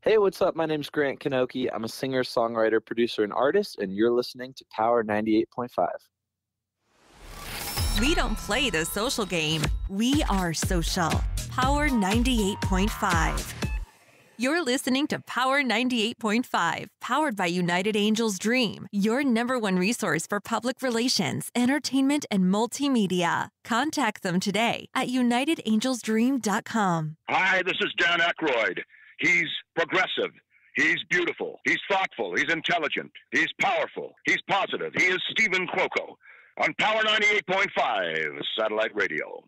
Hey, what's up? My name's Grant Kanoki. I'm a singer, songwriter, producer, and artist, and you're listening to Power 98.5. We don't play the social game. We are social. Power 98.5. You're listening to Power 98.5, powered by United Angels Dream, your number one resource for public relations, entertainment, and multimedia. Contact them today at unitedangelsdream.com. Hi, this is Dan Aykroyd. He's progressive. He's beautiful. He's thoughtful. He's intelligent. He's powerful. He's positive. He is Stephen Cuoco on Power 98.5 Satellite Radio.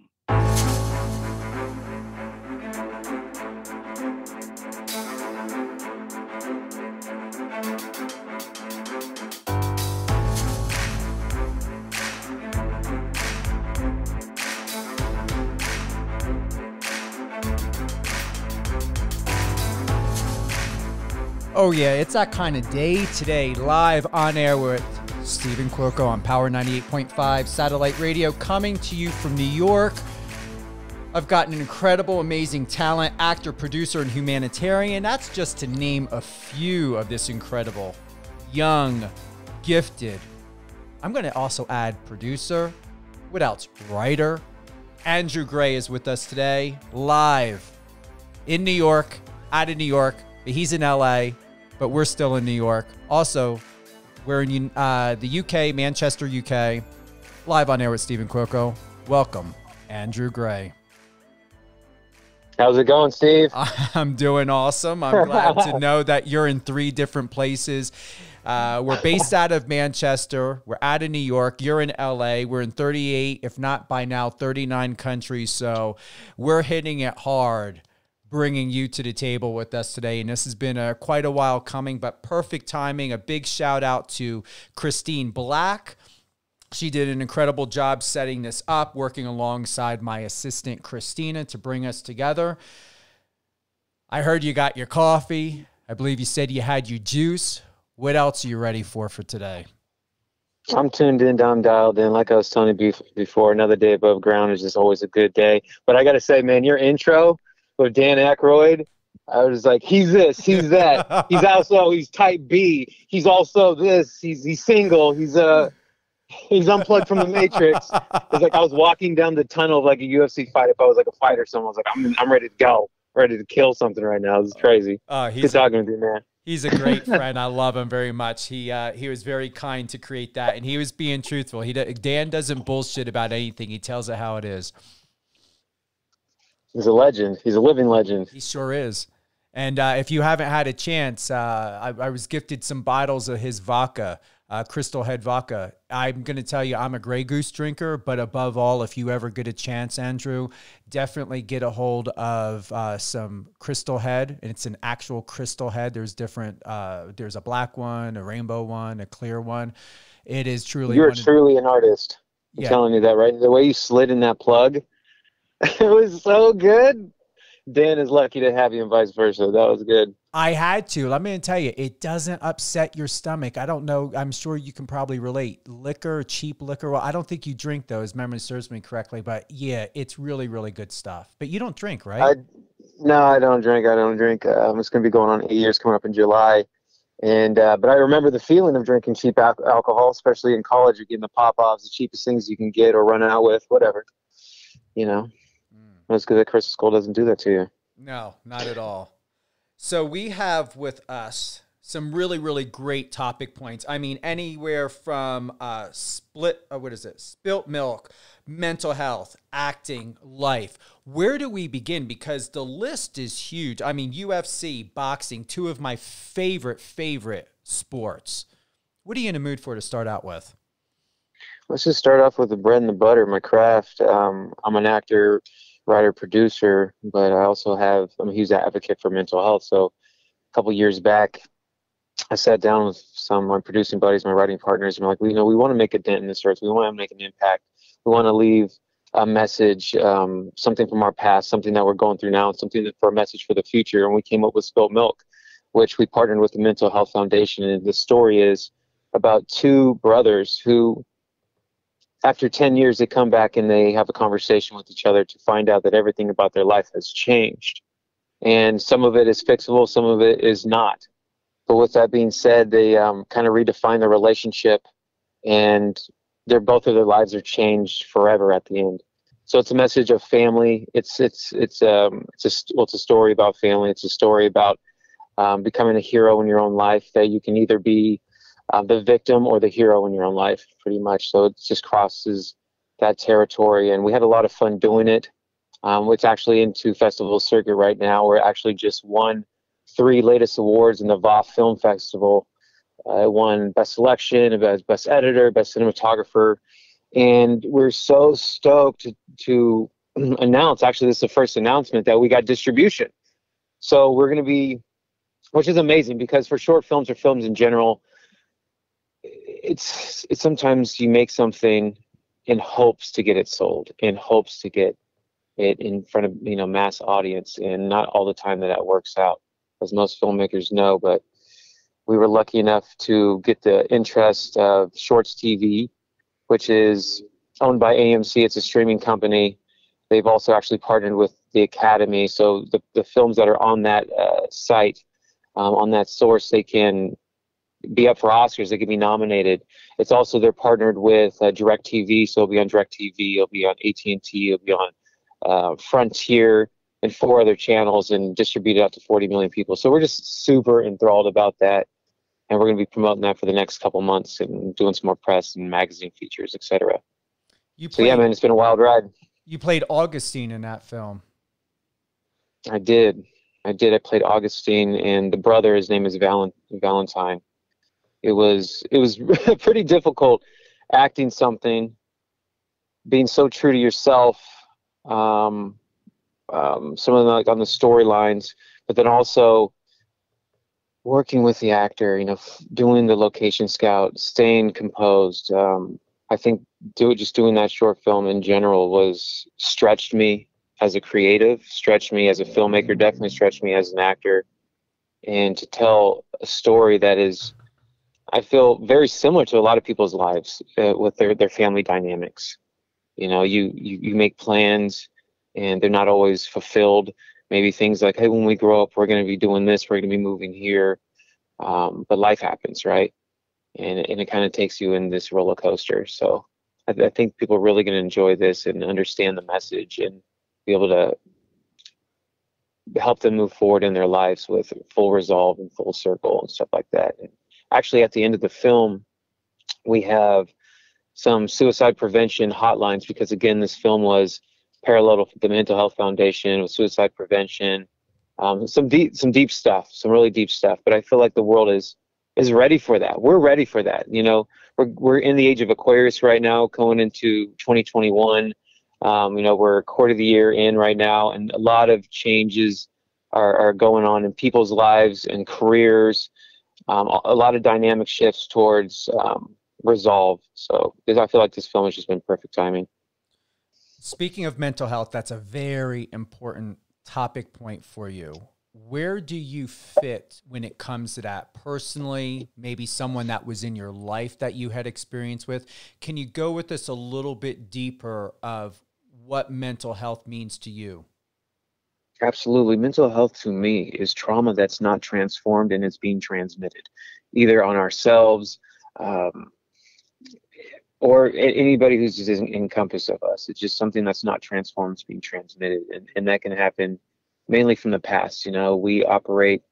Oh yeah, it's that kind of day today, live on air with Stephen Cuoco on Power 98.5 Satellite Radio, coming to you from New York. I've got an incredible, amazing talent, actor, producer, and humanitarian. That's just to name a few of this incredible, young, gifted. I'm going to also add producer. What else? Writer. Andrew Gray is with us today, live in New York, out of New York. He's in LA, but we're still in New York. Also, we're in the UK, Manchester, UK, live on air with Stephen Cuoco. Welcome, Andrew Gray. How's it going, Steve? I'm doing awesome. I'm glad to know that you're in 3 different places. We're based out of Manchester. We're out of New York. You're in LA. We're in 38, if not by now, 39 countries. So we're hitting it hard, bringing you to the table with us today. And this has been quite a while coming, but perfect timing. A big shout out to Christine Black. She did an incredible job setting this up, working alongside my assistant, Christina, to bring us together. I heard you got your coffee. I believe you said you had your juice. What else are you ready for today? I'm tuned in, I'm dialed in. Like I was telling you before, another day above ground is just always a good day. But I got to say, man, your intro with Dan Aykroyd, I was like, he's this, he's that. He's type B. He's also this. He's single. He's unplugged from the Matrix. It's like I was walking down the tunnel of like a UFC fight. If I was like a fighter, someone was like, I'm ready to go, ready to kill something right now. This is crazy. Good talking with you, man. He's a great friend. I love him very much. He was very kind to create that, and he was being truthful. Dan doesn't bullshit about anything. He tells it how it is. He's a legend. He's a living legend. He sure is. And if you haven't had a chance, I was gifted some bottles of his vodka, Crystal Head vodka. I'm going to tell you, I'm a Grey Goose drinker, but above all, if you ever get a chance, Andrew, definitely get a hold of some Crystal Head. And it's an actual Crystal Head. There's different, there's a black one, a rainbow one, a clear one. It is truly. You're truly an artist. I'm telling you that, right? The way you slid in that plug, it was so good. Dan is lucky to have you and vice versa. That was good. I had to. Let me tell you, it doesn't upset your stomach. I don't know. I'm sure you can probably relate. Liquor, cheap liquor. Well, I don't think you drink those. Memory serves me correctly. But yeah, it's really, really good stuff. But you don't drink, right? No, I don't drink. It's going to be going on 8 years coming up in July. And but I remember the feeling of drinking cheap alcohol, especially in college. You're getting the pop-offs, the cheapest things you can get or run out with, whatever. You know. That's good that Crystal Skull doesn't do that to you. No, not at all. So we have with us some really, really great topic points. I mean, anywhere from spilt milk, mental health, acting, life. Where do we begin? Because the list is huge. I mean, UFC, boxing, 2 of my favorite sports. What are you in the mood for to start out with? Let's just start off with the bread and the butter, my craft. I'm an actor, writer, producer, but I also I'm a huge advocate for mental health. So a couple years back, I sat down with some of my producing buddies, my writing partners, and we're like, we want to make a dent in this earth. We want to make an impact. We want to leave a message, something from our past, something that we're going through now, and something for a message for the future. And we came up with Spilt Milk, which we partnered with the Mental Health Foundation. And the story is about 2 brothers who, after 10 years, they come back and they have a conversation with each other to find out that everything about their life has changed. and some of it is fixable, some of it is not. But with that being said, they kind of redefine the relationship, and both of their lives are changed forever at the end. So it's a message of family. It's a story about family. It's a story about becoming a hero in your own life. That you can either be the victim or the hero in your own life, pretty much. So it just crosses that territory, and we had a lot of fun doing it. It's actually into festival circuit right now. We're actually just won 3 latest awards in the VOF Film Festival. I won Best Selection, Best Editor, Best Cinematographer, and we're so stoked to announce, actually this is the first announcement, that we got distribution. So we're going to be, which is amazing, because for short films or films in general, it's sometimes you make something in hopes to get it sold, in hopes to get it in front of mass audience, and not all the time that works out, as most filmmakers know. But we were lucky enough to get the interest of Shorts TV, which is owned by AMC. It's a streaming company. They've also actually partnered with the Academy, so the films that are on that site, on that source, they can be up for Oscars. They can be nominated. It's also, they're partnered with DirecTV, so it'll be on DirecTV, it'll be on AT&T, it'll be on Frontier, and 4 other channels, and distributed out to 40 million people. So we're just super enthralled about that, and we're going to be promoting that for the next couple months and doing some more press and magazine features, etc. So yeah, man, it's been a wild ride. You played Augustine in that film. I did. I played Augustine, and the brother, his name is Valentine. It was pretty difficult acting something, being so true to yourself. Some of them, like on the storylines, but then also working with the actor, doing the location scout, staying composed. I think just doing that short film in general was stretched me as a creative, stretched me as a filmmaker, definitely stretched me as an actor. And to tell a story that is, I feel, very similar to a lot of people's lives with their family dynamics. You make plans and they're not always fulfilled. Maybe things like, hey, when we grow up, we're going to be doing this, we're going to be moving here. But life happens, right? And it kind of takes you in this roller coaster. So I think people are really going to enjoy this and understand the message and be able to help them move forward in their lives with full resolve and full circle and stuff like that. And actually, at the end of the film, we have some suicide prevention hotlines, because again, this film was parallel to the Mental Health Foundation with suicide prevention. Some deep stuff, some really deep stuff. But I feel like the world is ready for that. We're ready for that. We're in the age of Aquarius right now, going into 2021. We're a quarter of the year in right now, and a lot of changes are going on in people's lives and careers. A lot of dynamic shifts towards resolve. So I feel like this film has just been perfect timing. Speaking of mental health, that's a very important topic point for you. Where do you fit when it comes to that personally? Maybe someone that was in your life that you had experience with. Can you go with us a little bit deeper of what mental health means to you? Absolutely. Mental health to me is trauma that's not transformed, and it's being transmitted either on ourselves or anybody who's just encompass of us. It's just something that's not transformed, it's being transmitted. And that can happen mainly from the past. We operate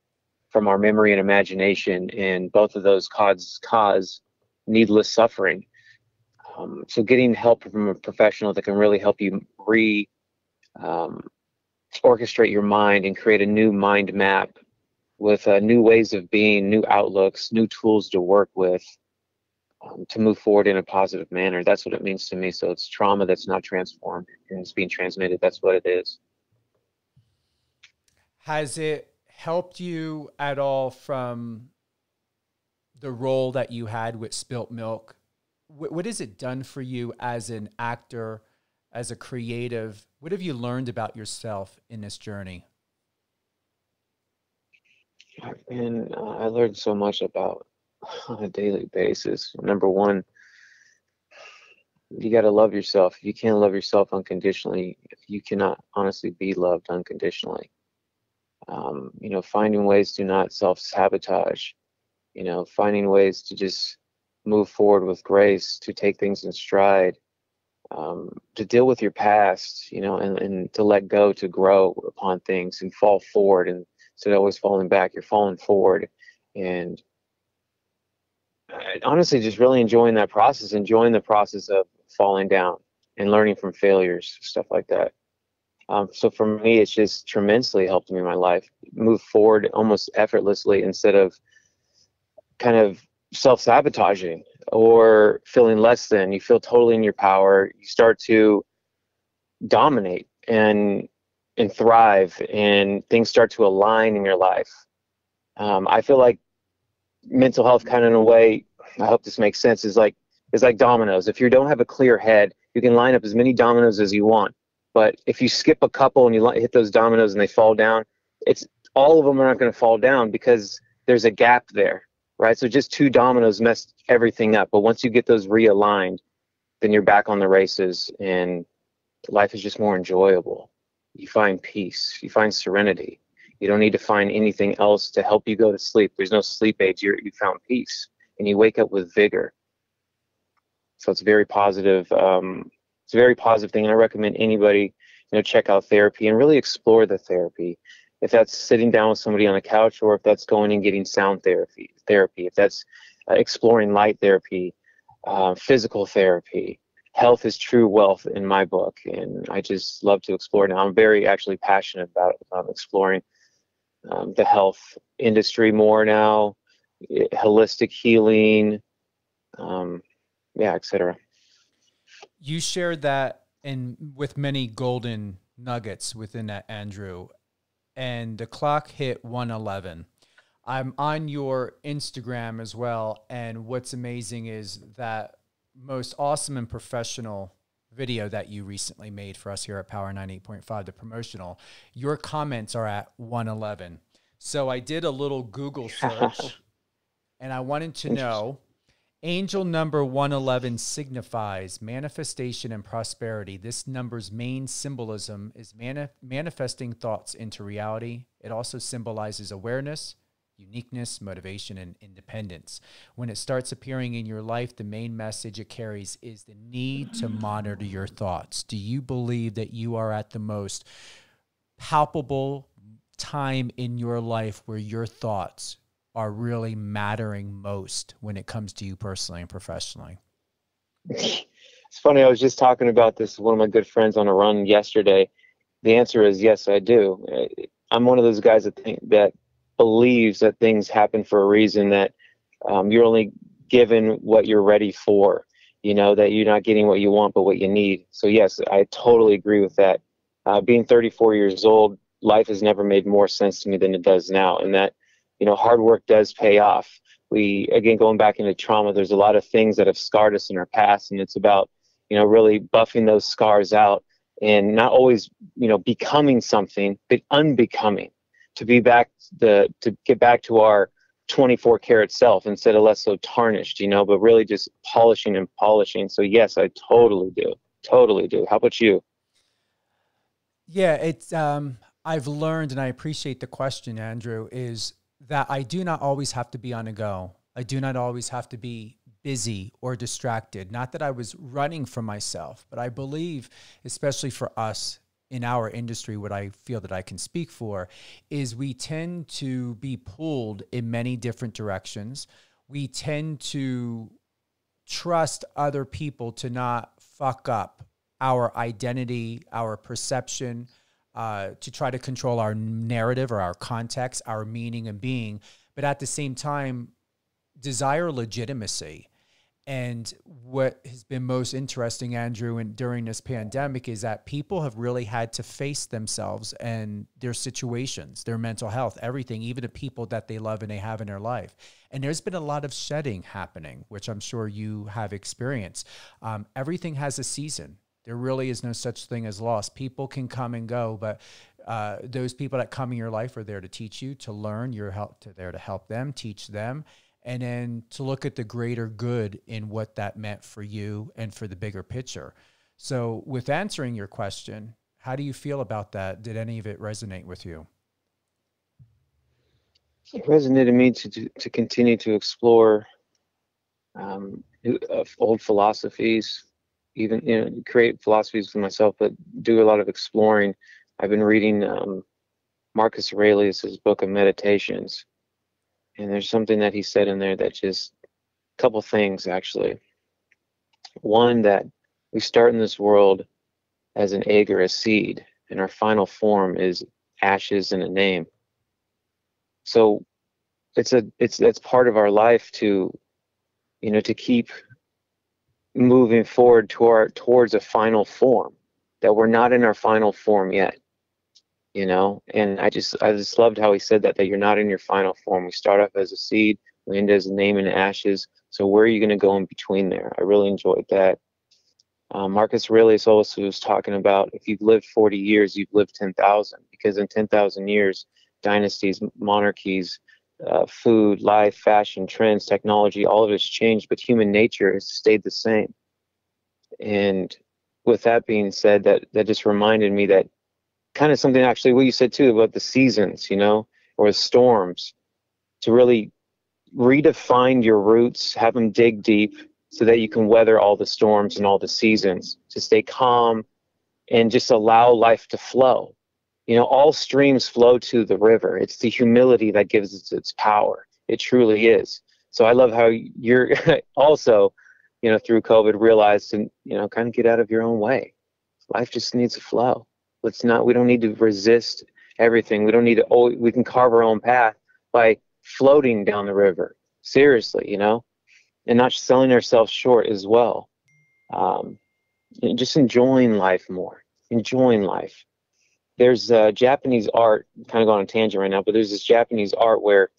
from our memory and imagination, and both of those cause needless suffering. So getting help from a professional that can really help you orchestrate your mind and create a new mind map with new ways of being, new outlooks, new tools to work with, to move forward in a positive manner. That's what it means to me. So it's trauma that's not transformed and it's being transmitted. That's what it is. Has it helped you at all from the role that you had with Spilt Milk? What has it done for you as an actor, as a creative? What have you learned about yourself in this journey? And I learned so much about on a daily basis. Number one, you got to love yourself. If you can't love yourself unconditionally, you cannot honestly be loved unconditionally. Finding ways to not self-sabotage, finding ways to just move forward with grace, to take things in stride, to deal with your past, and to let go, to grow upon things and fall forward. And instead of always falling back, you're falling forward. And honestly, just really enjoying the process of falling down and learning from failures, stuff like that. So for me, it's just tremendously helped me in my life move forward almost effortlessly instead of kind of self-sabotaging or feeling less than. You feel totally in your power. You start to dominate and thrive, and things start to align in your life. I feel like mental health, kind of in a way, I hope this makes sense, is like dominoes. If you don't have a clear head, you can line up as many dominoes as you want. But if you skip a couple and you hit those dominoes and they fall down, all of them are not going to fall down because there's a gap there, right? So just two dominoes mess everything up. But once you get those realigned, then you're back on the races, and life is just more enjoyable. You find peace. You find serenity. You don't need to find anything else to help you go to sleep. There's no sleep aids. You found peace, and you wake up with vigor. So it's very positive. It's a very positive thing, and I recommend anybody, check out therapy and really explore the therapy. If that's sitting down with somebody on a couch, or if that's going and getting sound therapy, if that's exploring light therapy, physical therapy. Health is true wealth in my book, and I just love to explore now. I'm very actually passionate about exploring the health industry more now, holistic healing, etc. You shared that with many golden nuggets within that, Andrew, and the clock hit 1:11. I'm on your Instagram as well, and what's amazing is that most awesome and professional video that you recently made for us here at Power 98.5, the promotional, your comments are at 1:11. So I did a little Google search, and I wanted to know, angel number 111 signifies manifestation and prosperity. This number's main symbolism is manifesting thoughts into reality. It also symbolizes awareness, uniqueness, motivation, and independence. When it starts appearing in your life, the main message it carries is the need to monitor your thoughts. Do you believe that you are at the most palpable time in your life where your thoughts are really mattering most when it comes to you personally and professionally? It's funny, I was just talking about this with one of my good friends on a run yesterday. The answer is yes, I do. I'm one of those guys that believes that things happen for a reason, that you're only given what you're ready for, that you're not getting what you want but what you need. So yes, I totally agree with that. Being 34 years old, life has never made more sense to me than it does now, and that hard work does pay off. Again, going back into trauma, there's a lot of things that have scarred us in our past, and it's about really buffing those scars out, and not always becoming something, but unbecoming, to get back to our 24 karat self instead of less so tarnished, but really just polishing and polishing. So yes, I totally do. How about you? Yeah, it's I've learned, and I appreciate the question, Andrew, is that I do not always have to be on the go. I do not always have to be busy or distracted. Not that I was running from myself, but I believe, especially for us in our industry, what I feel that I can speak for is we tend to be pulled in many different directions. We tend to trust other people to not fuck up our identity, our perception, to try to control our narrative or our context, our meaning and being, but at the same time, desire legitimacy. And what has been most interesting, Andrew, during this pandemic is that people have really had to face themselves and their situations, their mental health, everything, even the people that they love and they have in their life. And there's been a lot of shedding happening, which I'm sure you have experienced. Everything has a season. There really is no such thing as loss. People can come and go, but those people that come in your life are there to teach you, to learn. You're there to help them, teach them, and then to look at the greater good in what that meant for you and for the bigger picture. So with answering your question, how do you feel about that? Did any of it resonate with you? it resonated me to continue to explore old philosophies, even create philosophies for myself, but do a lot of exploring. I've been reading Marcus Aurelius's book of Meditations, and there's something that he said in there that just a couple things actually. One, that we start in this world as an egg or a seed, and our final form is ashes and a name. So it's part of our life to keep moving forward towards a final form, that we're not in our final form yet, and I just loved how he said that you're not in your final form. We start off as a seed, we end as a name in ashes. So where are you going to go in between there? I really enjoyed that. Marcus Aurelius also was talking about, if you've lived 40 years, you've lived 10,000, because in 10,000 years, dynasties, monarchies, food, life, fashion, trends, technology, all of it's changed, but human nature has stayed the same. And with that being said, that just reminded me that kind of something actually what you said too about the seasons, or the storms, to really redefine your roots, have them dig deep so that you can weather all the storms and all the seasons, to stay calm and just allow life to flow. All streams flow to the river. It's the humility that gives it its power. It truly is. So I love how you're also, through COVID realized to, kind of get out of your own way. Life just needs to flow. We don't need to resist everything. We don't need to, we can carve our own path by floating down the river, seriously, and not selling ourselves short as well. Just enjoying life more, enjoying life. There's Japanese art, kind of going on a tangent right now, but there's this Japanese art where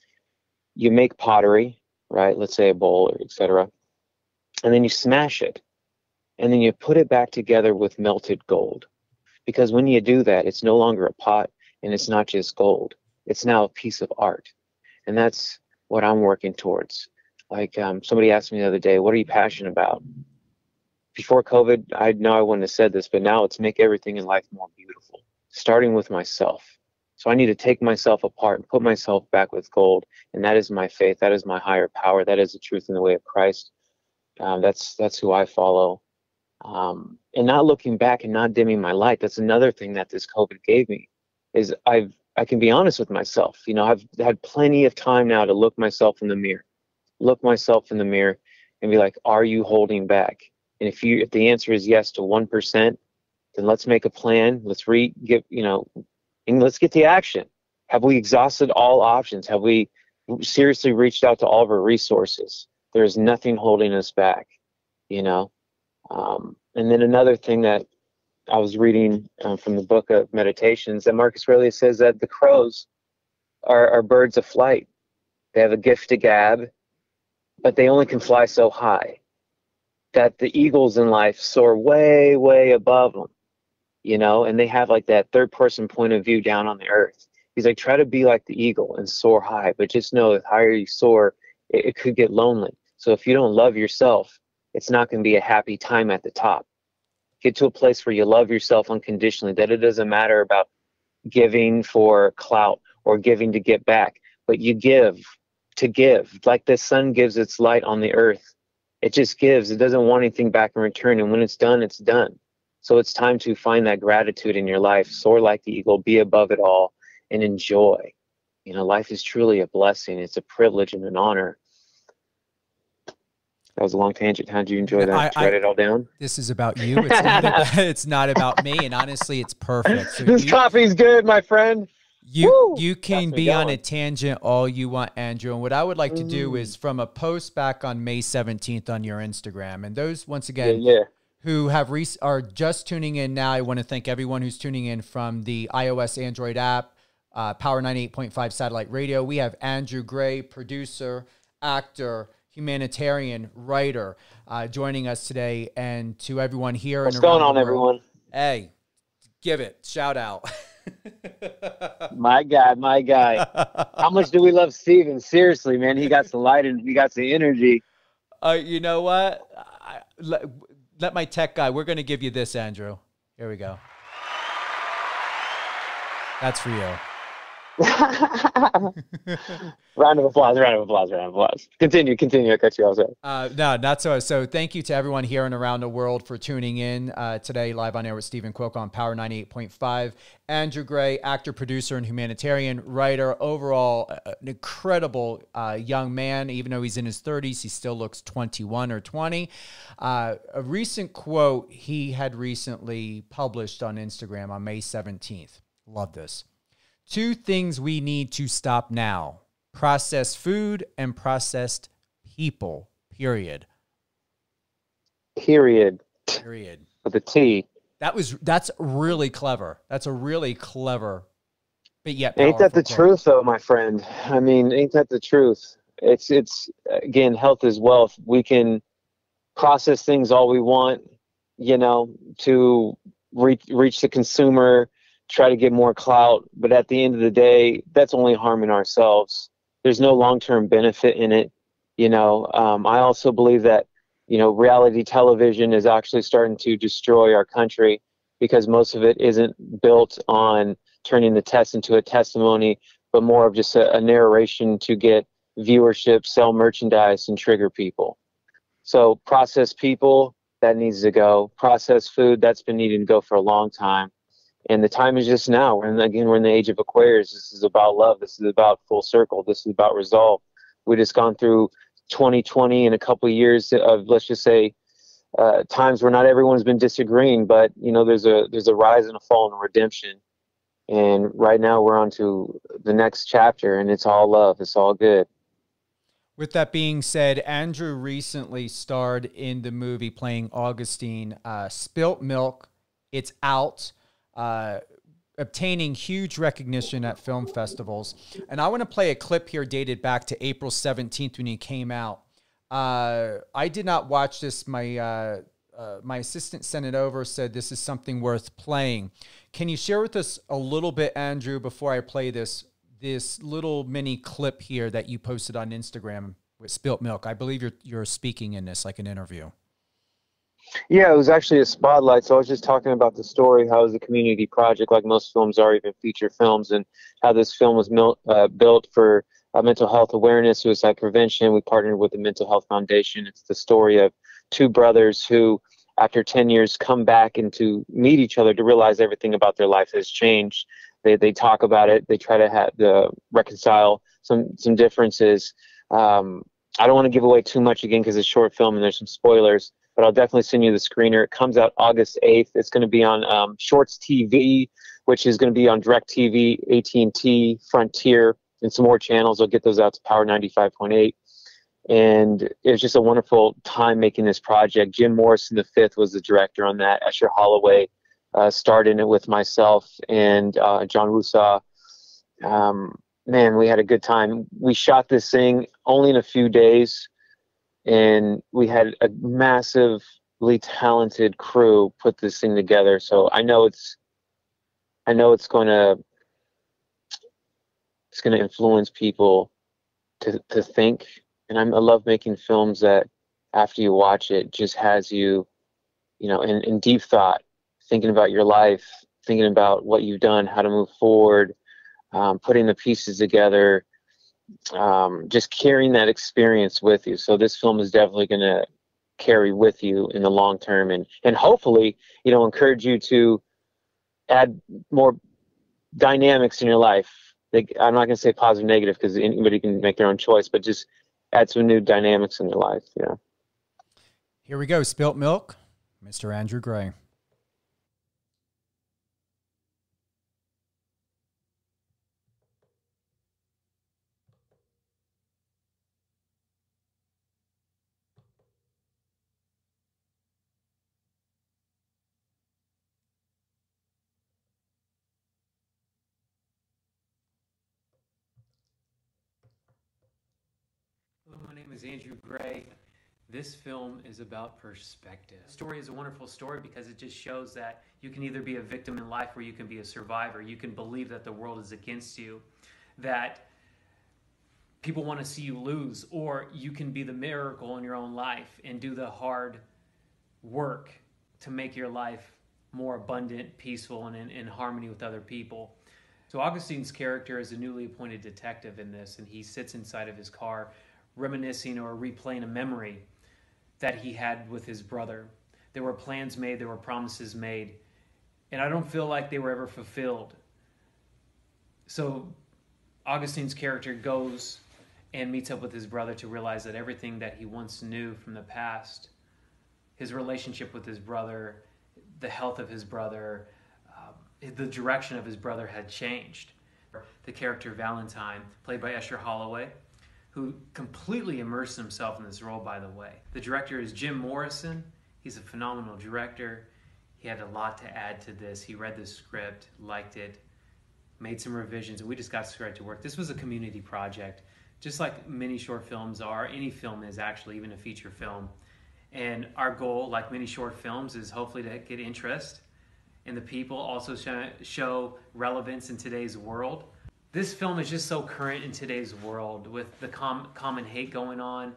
you make pottery, right? Let's say a bowl, or etc. And then you smash it, and then you put it back together with melted gold. Because when you do that, it's no longer a pot, and it's not just gold. It's now a piece of art. And that's what I'm working towards. Like somebody asked me the other day, what are you passionate about? Before COVID, I know I wouldn't have said this, but now it's make everything in life more beautiful, starting with myself. So I need to take myself apart and put myself back with gold. And that is my faith. That is my higher power. That is the truth in the way of Christ. That's who I follow. And not looking back and not dimming my light. That's another thing that this COVID gave me, is I can be honest with myself. I've had plenty of time now to look myself in the mirror and be like, are you holding back? And if the answer is yes to 1%, then let's make a plan. Let's and let's get to action. Have we exhausted all options? Have we seriously reached out to all of our resources? There's nothing holding us back, and then another thing that I was reading from the book of Meditations, that Marcus Aurelius says that the crows are birds of flight. They have a gift of gab, but they only can fly so high. That the eagles in life soar way, way above them, and they have like that third person point of view down on the earth. He's like, try to be like the eagle and soar high, but just know the higher you soar, it could get lonely. So if you don't love yourself, it's not going to be a happy time at the top. Get to a place where you love yourself unconditionally, that it doesn't matter about giving for clout or giving to get back, but you give to give. Like the sun gives its light on the earth. It just gives. It doesn't want anything back in return. And when it's done, it's done. So it's time to find that gratitude in your life. Soar like the eagle, be above it all, and enjoy. Life is truly a blessing. It's a privilege and an honor. That was a long tangent. How did you enjoy that? Did you write it all down? This is about you. It's not about me. And honestly, it's perfect. So this coffee's good, my friend. You can be on a tangent all you want, Andrew. And what I would like to do is from a post back on May 17th on your Instagram. And those, once again, who are just tuning in now, I want to thank everyone who's tuning in from the iOS Android app, Power 98.5 Satellite Radio. We have Andrew Gray, producer, actor, humanitarian, writer, joining us today. And to everyone here. What's going on, everyone? Hey, give it. Shout out. My guy. How much do we love Steven? Seriously, man. He got the light and he got the energy. You know what? Let my tech guy, we're going to give you this, Andrew. Here we go. That's for you. Round of applause, round of applause, round of applause. Continue. I cut you off. Sorry. No, not so. So thank you to everyone here and around the world for tuning in today, live on air with Stephen Quilco on Power 98.5. Andrew Gray, actor, producer, and humanitarian writer. Overall, an incredible young man. Even though he's in his 30s, he still looks 21 or 20. A recent quote he had recently published on Instagram on May 17th. Love this. 2 things we need to stop now: processed food and processed people, period. Period. With a T. That's really clever. That's a really clever, but yet Ain't that the quote. truth, though, my friend? I mean, ain't that the truth? It's again, health is wealth. We can process things all we want, to reach the consumer, try to get more clout, but at the end of the day, that's only harming ourselves. There's no long-term benefit in it. I also believe that, reality television is actually starting to destroy our country because most of it isn't built on turning the test into a testimony, but more of just a narration to get viewership, sell merchandise, and trigger people. So processed people, that needs to go. Processed food, that's been needing to go for a long time. And the time is just now. We're in the age of Aquarius. This is about love. This is about full circle. This is about resolve. We just gone through 2020 and a couple of years of, let's just say, times where not everyone's been disagreeing, but there's a rise and a fall and a redemption. And right now we're on to the next chapter, and it's all love. It's all good. With that being said, Andrew recently starred in the movie playing Augustine, Spilt Milk. It's out. Obtaining huge recognition at film festivals. And I want to play a clip here dated back to April 17th when he came out. I did not watch this. My assistant sent it over, said this is something worth playing. Can you share with us a little bit, Andrew, before I play this little mini clip here that you posted on Instagram with Spilt Milk? I believe you're speaking in this, like an interview. Yeah, it was actually a spotlight. So I was just talking about the story, how it was a community project, like most films are, even feature films, and how this film was built for mental health awareness, suicide prevention. We partnered with the Mental Health Foundation. It's the story of 2 brothers who, after 10 years, come back and to meet each other to realize everything about their life has changed. They talk about it. They try to reconcile some differences. I don't want to give away too much again because it's a short film and there's some spoilers, but I'll definitely send you the screener. It comes out August 8th. It's going to be on Shorts TV, which is going to be on DirecTV, AT&T, Frontier, and some more channels. I'll get those out to Power 95.8. And it was just a wonderful time making this project. Jim Morrison V was the director on that. Escher Holloway starred in it with myself and John Russo. Man, we had a good time. We shot this thing only in a few days, and we had a massively talented crew put this thing together. So I know it's going to influence people to think. And I love making films that after you watch it just has you, in deep thought, thinking about your life, thinking about what you've done, how to move forward, putting the pieces together, just carrying that experience with you. So this film is definitely going to carry with you in the long term, and hopefully, encourage you to add more dynamics in your life. I'm not going to say positive, negative, because anybody can make their own choice, but just add some new dynamics in their life. Yeah. Here we go. Spilt Milk, Mr. Andrew Gray. Hello, my name is Andrew Gray. This film is about perspective. The story is a wonderful story because it just shows that you can either be a victim in life or you can be a survivor. You can believe that the world is against you, that people want to see you lose, or you can be the miracle in your own life and do the hard work to make your life more abundant, peaceful, and in harmony with other people. So Augustine's character is a newly appointed detective in this, and he sits inside of his car reminiscing or replaying a memory that he had with his brother. There were plans made, there were promises made, and I don't feel like they were ever fulfilled. So Augustine's character goes and meets up with his brother to realize that everything that he once knew from the past, his relationship with his brother, the health of his brother, the direction of his brother had changed. The character Valentine, played by Esher Holloway, who completely immersed himself in this role, by the way. The director is Jim Morrison. He's a phenomenal director. He had a lot to add to this. He read the script, liked it, made some revisions, and we just got straight to work. This was a community project, just like many short films are. Any film is actually, even a feature film. And our goal, like many short films, is hopefully to get interest in the people, also show relevance in today's world. This film is just so current in today's world with the common hate going on.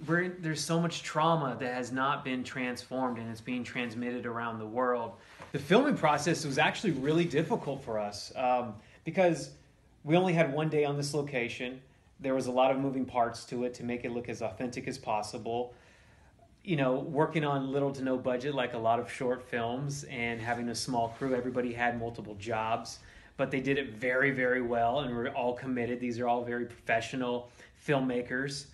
There's so much trauma that has not been transformed, and it's being transmitted around the world. The filming process was actually really difficult for us because we only had one day on this location. There was a lot of moving parts to it to make it look as authentic as possible. You know, working on little to no budget like a lot of short films and having a small crew. Everybody had multiple jobs, but they did it very, very well, and we're all committed. These are all very professional filmmakers,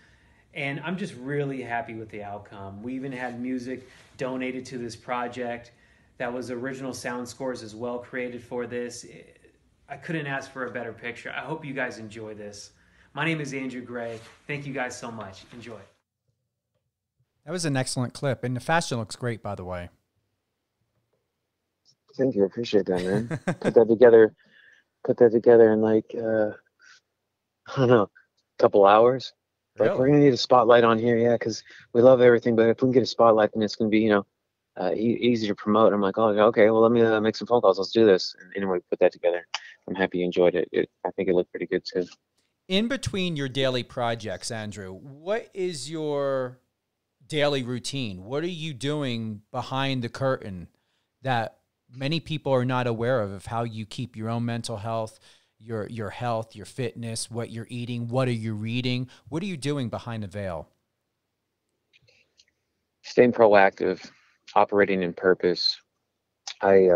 and I'm just really happy with the outcome. We even had music donated to this project. That was original sound scores as well created for this. I couldn't ask for a better picture. I hope you guys enjoy this. My name is Andrew Gray. Thank you guys so much. Enjoy. That was an excellent clip, and the fashion looks great, by the way. Thank you. I appreciate that, man. Put that together in like, I don't know, a couple hours. Like, Really? we're going to need a spotlight on here, yeah, because we love everything, but if we can get a spotlight, then it's going to be, easy to promote. I'm like, oh, okay, well, let me make some phone calls. Let's do this. And anyway, put that together. I'm happy you enjoyed it. I think it looked pretty good, too. In between your daily projects, Andrew, what is your daily routine? What are you doing behind the curtain that many people are not aware of how you keep your own mental health, your health, your fitness, what you're eating, what are you reading? What are you doing behind the veil? Staying proactive, operating in purpose. I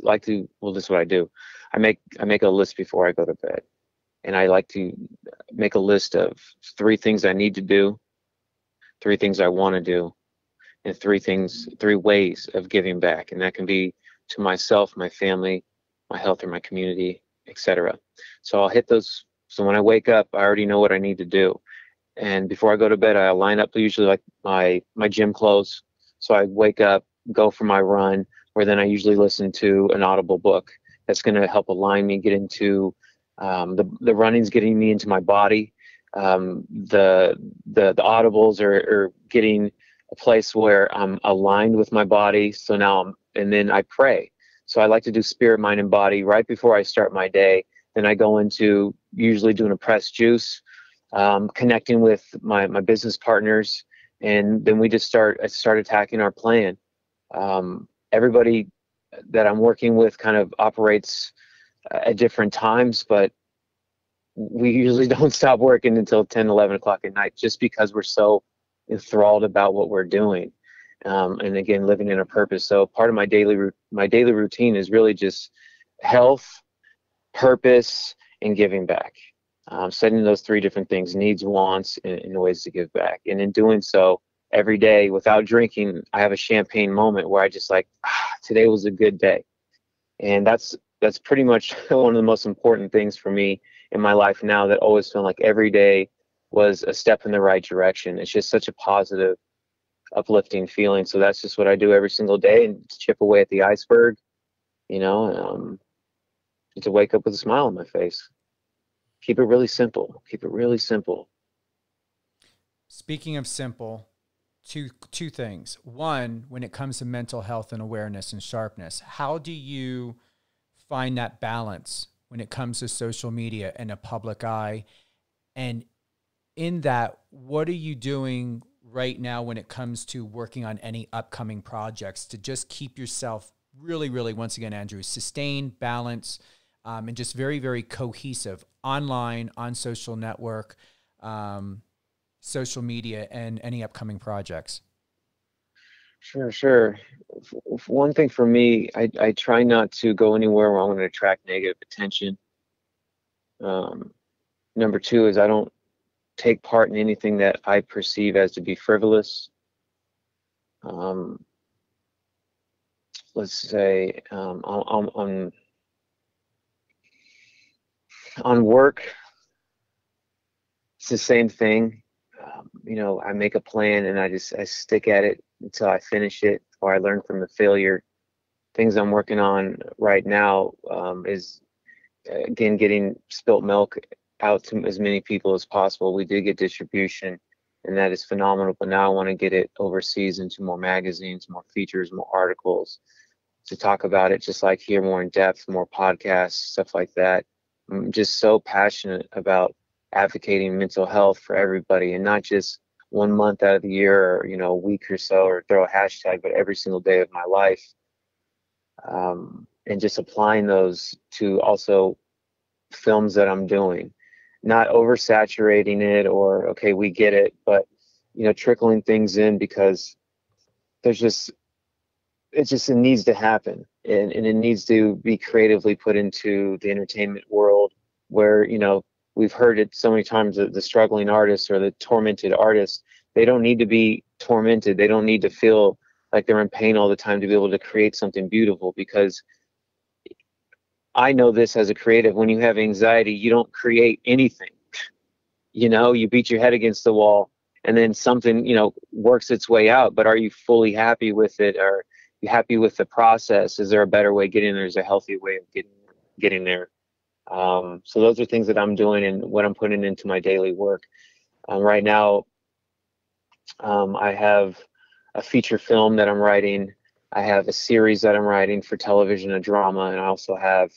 this is what I do. I make a list before I go to bed. And I like to make a list of 3 things I need to do, 3 things I want to do, and 3 ways of giving back. And that can be to myself, my family, my health, or my community, etc. So I'll hit those. So when I wake up, I already know what I need to do. And before I go to bed, I line up usually like my gym clothes. So I wake up, go for my run, or then I usually listen to an Audible book that's going to help align me, get into the running's getting me into my body. The audibles are getting a place where I'm aligned with my body. So now and then I pray. So I like to do spirit, mind, and body right before I start my day. Then I go into usually doing a pressed juice, connecting with my business partners, and then I start attacking our plan. Everybody that I'm working with kind of operates at different times, but we usually don't stop working until 10, 11 o'clock at night just because we're so enthralled about what we're doing. And again, living in a purpose. So part of my daily routine is really just health, purpose, and giving back. Setting those 3 different things, needs, wants, and ways to give back. And in doing so, every day without drinking, I have a champagne moment where I just today was a good day. And that's pretty much one of the most important things for me in my life now, that always feel like every day was a step in the right direction. It's just such a positive, uplifting feeling. So that's just what I do every single day, and chip away at the iceberg, to wake up with a smile on my face. Keep it really simple. Speaking of simple, two things. One, when it comes to mental health and awareness and sharpness, how do you find that balance when it comes to social media and a public eye? And in that, what are you doing right now when it comes to working on any upcoming projects to just keep yourself really, really, once again, Andrew, sustain, balance, and just very, very cohesive online, on social network, social media, and any upcoming projects? Sure. One thing for me, I try not to go anywhere where I'm going to attract negative attention. Number two is I don't take part in anything that I perceive as to be frivolous. Let's say on work, it's the same thing. I make a plan and I stick at it until I finish it or I learn from the failure. Things I'm working on right now is, again, getting spilt milk out to as many people as possible. We did get distribution, and that is phenomenal, but now I want to get it overseas into more magazines, more features, more articles to talk about it, just like here, more in depth, more podcasts, stuff like that. I'm just so passionate about advocating mental health for everybody, and not just 1 month out of the year or, a week or so, or throw a hashtag, but every single day of my life. And just applying those to also films that I'm doing, not oversaturating it or, okay, we get it, but, trickling things in because it needs to happen. And it needs to be creatively put into the entertainment world where, we've heard it so many times, that the struggling artist or the tormented artist, they don't need to be tormented. They don't need to feel like they're in pain all the time to be able to create something beautiful, because I know this as a creative. When you have anxiety, you don't create anything. You beat your head against the wall and then something, works its way out. But are you fully happy with it? Are you happy with the process? Is there a better way of getting there? Is there a healthy way of getting there? So those are things that I'm doing and what I'm putting into my daily work. Right now, I have a feature film that I'm writing. I have a series that I'm writing for television, a drama, and I also have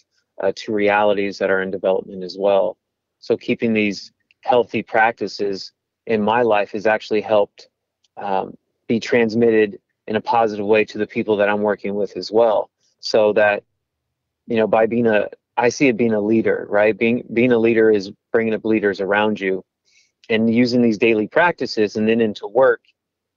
2 realities that are in development as well. So keeping these healthy practices in my life has actually helped be transmitted in a positive way to the people that I'm working with as well. So that, by I see it being a leader, right? Being a leader is bringing up leaders around you and using these daily practices and then into work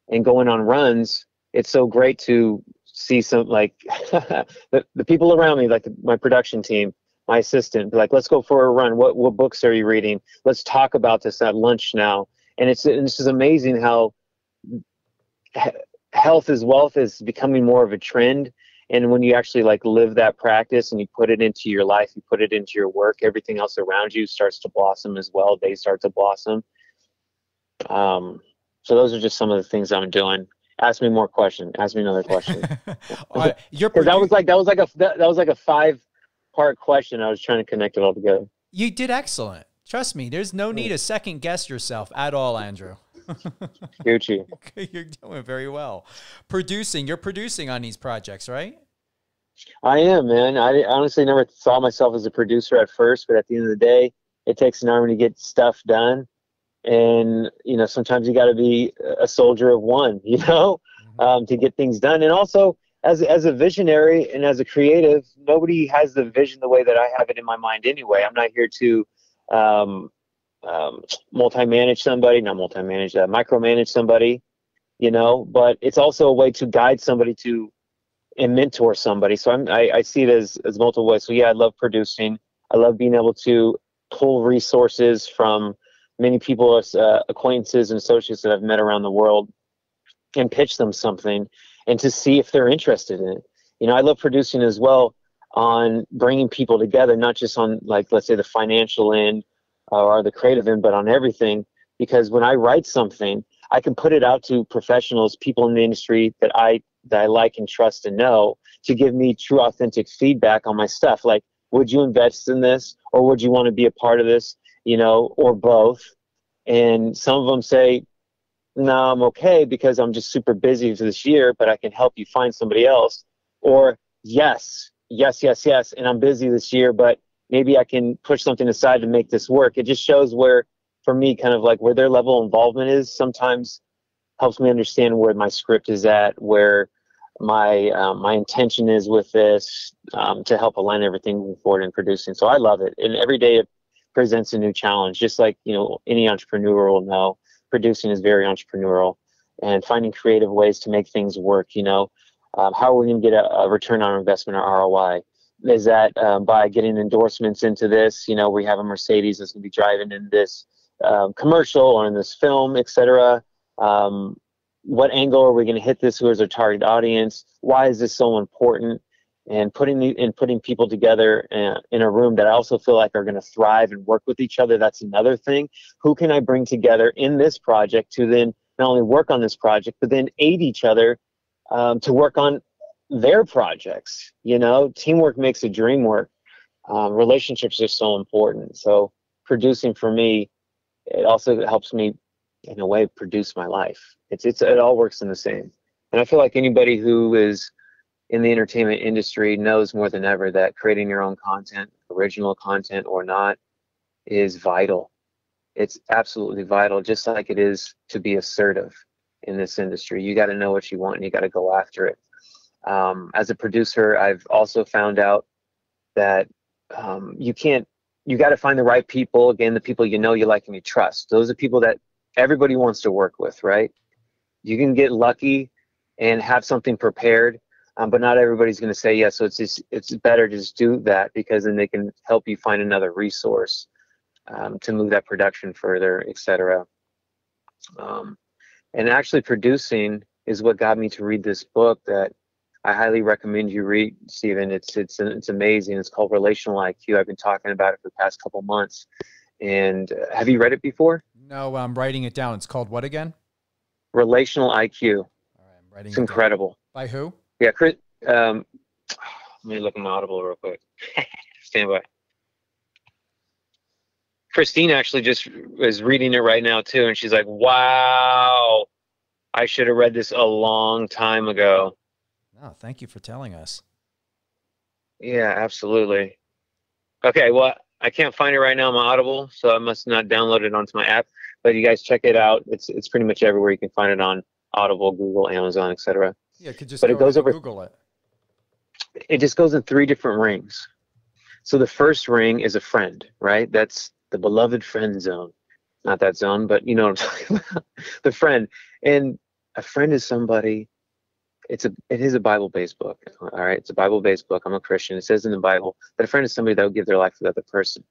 and going on runs. It's so great to see some, like the people around me, like my production team, my assistant, be like, let's go for a run. What books are you reading? Let's talk about this at lunch now. And this is amazing how health is wealth is becoming more of a trend. And when you actually live that practice and you put it into your life, you put it into your work, everything else around you starts to blossom as well. They start to blossom. So those are just some of the things I'm doing. Ask me more questions. Ask me another question. Because that was like a 5-part question. I was trying to connect it all together. You did excellent. Trust me. There's no need to second guess yourself at all, Andrew. Gucci. You're doing very well. You're producing on these projects, right? I am, man. I honestly never saw myself as a producer at first, but at the end of the day, it takes an army to get stuff done. And, sometimes you got to be a soldier of one, to get things done. And also, as a visionary and as a creative, nobody has the vision the way that I have it in my mind anyway. I'm not here to micromanage somebody, but it's also a way to guide somebody and mentor somebody. So I see it as multiple ways. So yeah, I love producing. I love being able to pull resources from many people, acquaintances and associates that I've met around the world, and pitch them something and to see if they're interested in it. I love producing as well on bringing people together, not just on let's say the financial end or the creative end, but on everything. Because when I write something, I can put it out to professionals, people in the industry that I like and trust and know, to give me true, authentic feedback on my stuff. Like, would you invest in this, or would you want to be a part of this, or both? And some of them say, no, I'm okay because I'm just super busy for this year, but I can help you find somebody else. Or yes, and I'm busy this year, but maybe I can push something aside to make this work. It just shows where, for me, kind of where their level of involvement is. Sometimes helps me understand where my script is at, where my intention is with this, to help align everything moving forward in producing. So I love it, and every day it presents a new challenge. Just like, you know, any entrepreneur will know, producing is very entrepreneurial, and finding creative ways to make things work. You know, how are we going to get a return on investment or ROI? Is that by getting endorsements into this? You know, we have a Mercedes that's going to be driving in this commercial or in this film, etc. What angle are we going to hit this? Who is our target audience? Why is this so important? And putting people together in a room that I also feel like are going to thrive and work with each other. That's another thing. Who can I bring together in this project to then not only work on this project, but then aid each other to work on their projects? You know, teamwork makes the dream work. Relationships are so important. So producing for me, it also helps me in a way produce my life. It all works in the same. And I feel like anybody who is in the entertainment industry knows more than ever that creating your own content, original content or not, is vital. It's absolutely vital, just like it is to be assertive in this industry. You got to know what you want and you got to go after it. As a producer, I've also found out that you got to find the right people. Again, the people you know, you like, and you trust. Those are people that everybody wants to work with, right? You can get lucky and have something prepared, but not everybody's going to say yes. So it's better to just do that, because then they can help you find another resource to move that production further, etc. And actually producing is what got me to read this book that I highly recommend you read, Stephen. It's amazing. It's called Relational IQ. I've been talking about it for the past couple months. And have you read it before? No, I'm writing it down. It's called what again? Relational IQ. All right, I'm writing It's it incredible. down. By who? Yeah, Chris. Let me look at my Audible real quick. Stand by. Christine actually just is reading it right now too, and she's like, "Wow, I should have read this a long time ago." No, thank you for telling us. Yeah, absolutely. Okay, well, I can't find it right now on my Audible, so I must not download it onto my app. But you guys check it out. It's pretty much everywhere. You can find it on Audible, Google, Amazon, etc. Yeah, could just But go it goes ahead and over. Google it. It just goes in 3 different rings. So the first ring is a friend, right? That's the beloved friend zone. Not that zone, but you know what I'm talking about. The friend. And a friend is somebody, it is a Bible-based book. All right. It's a Bible-based book. I'm a Christian. It says in the Bible that a friend is somebody that will give their life for the other person.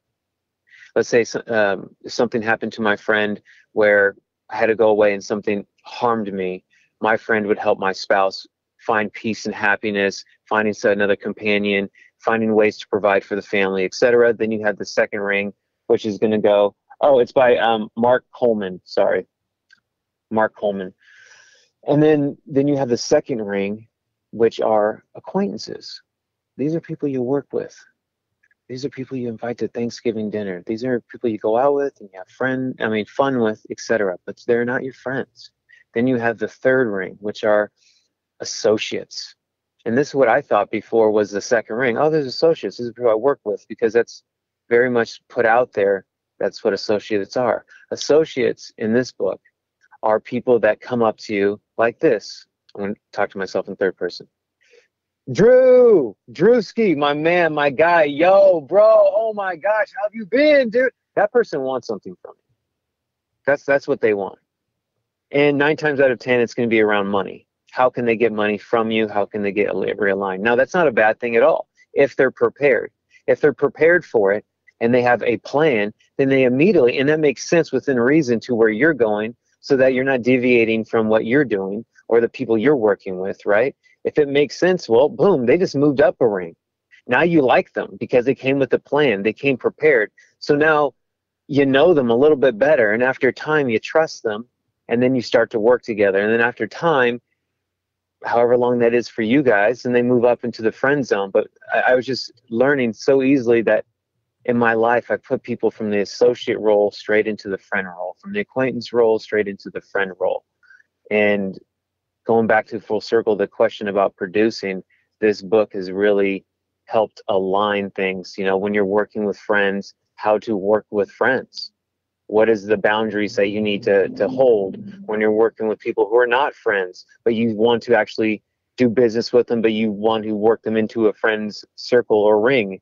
Let's say something happened to my friend where I had to go away and something harmed me. My friend would help my spouse find peace and happiness, finding another companion, finding ways to provide for the family, etc. Then you have the second ring, which is going to go, oh, it's by Mark Coleman. Sorry, Mark Coleman. And then you have the second ring, which are acquaintances. These are people you work with. These are people you invite to Thanksgiving dinner. These are people you go out with and you have fun with, etc. But they're not your friends. Then you have the third ring, which are associates. And this is what I thought before was the second ring. Oh, there's associates. These are people I work with, because that's very much put out there. That's what associates are. Associates in this book are people that come up to you like this. I'm going to talk to myself in third person. Drewski, my man, my guy, yo, bro, oh my gosh, how have you been, dude? That person wants something from you. That's what they want. And 9 times out of 10, it's going to be around money. How can they get money from you? How can they get realigned? Now, that's not a bad thing at all if they're prepared. If they're prepared for it and they have a plan, then they immediately, and that makes sense within reason to where you're going, so that you're not deviating from what you're doing or the people you're working with, right? If it makes sense, well, boom, they just moved up a ring. Now you like them because they came with a plan. They came prepared. So now you know them a little bit better. And after time, you trust them. And then you start to work together. And then after time, however long that is for you guys, and they move up into the friend zone. But I was just learning so easily that in my life, I put people from the associate role straight into the friend role, from the acquaintance role straight into the friend role. And going back to full circle, the question about producing, this book has really helped align things. You know, when you're working with friends, how to work with friends. What is the boundaries that you need to hold when you're working with people who are not friends, but you want to actually do business with them, but you want to work them into a friend's circle or ring.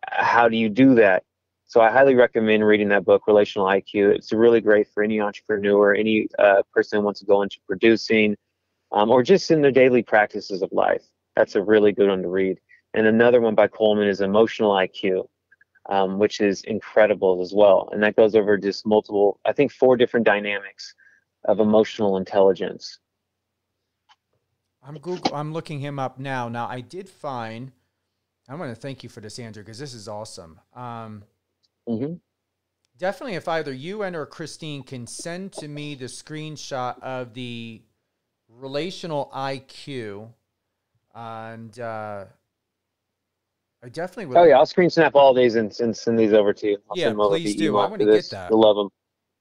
How do you do that? So I highly recommend reading that book, Relational IQ. It's really great for any entrepreneur, any person who wants to go into producing, or just in their daily practices of life. That's a really good one to read. And another one by Coleman is Emotional IQ, which is incredible as well. And that goes over just multiple, I think 4 different dynamics of emotional intelligence. I'm looking him up now. Now, I did find, I want to thank you for this, Andrew, because this is awesome. Definitely, if either you and or Christine can send to me the screenshot of the Relational IQ, and I definitely would. Oh yeah, I'll screen snap all these and send these over to you. I'll Yeah, send them over please via do. email I want to after get this. that. You'll love them.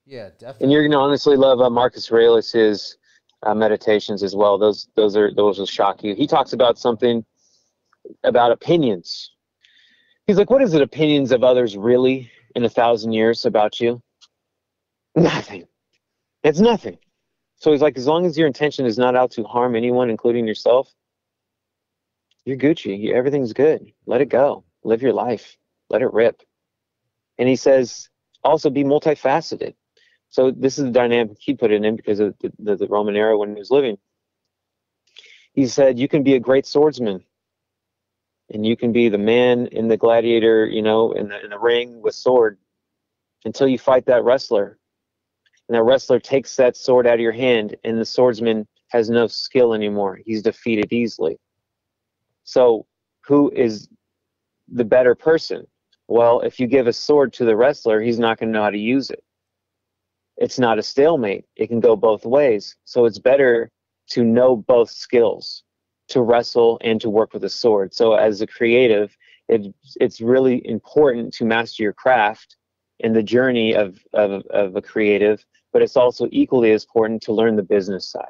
Yeah, definitely. And you're gonna honestly love Marcus Aurelius's meditations as well. Those will shock you. He talks about something about opinions. He's like, what is it, opinions of others really in 1,000 years about you? Nothing. It's nothing. So he's like, as long as your intention is not out to harm anyone, including yourself, you're Gucci. Everything's good. Let it go. Live your life. Let it rip. And he says, also be multifaceted. So this is the dynamic he put it in because of the Roman era when he was living. He said, you can be a great swordsman. And you can be the man in the gladiator, in the ring with sword until you fight that wrestler. And that wrestler takes that sword out of your hand and the swordsman has no skill anymore. He's defeated easily. So who is the better person? Well, if you give a sword to the wrestler, he's not going to know how to use it. It's not a stalemate. It can go both ways. So it's better to know both skills, to wrestle and to work with a sword. So as a creative, it's really important to master your craft in the journey of a creative, but it's also equally as important to learn the business side.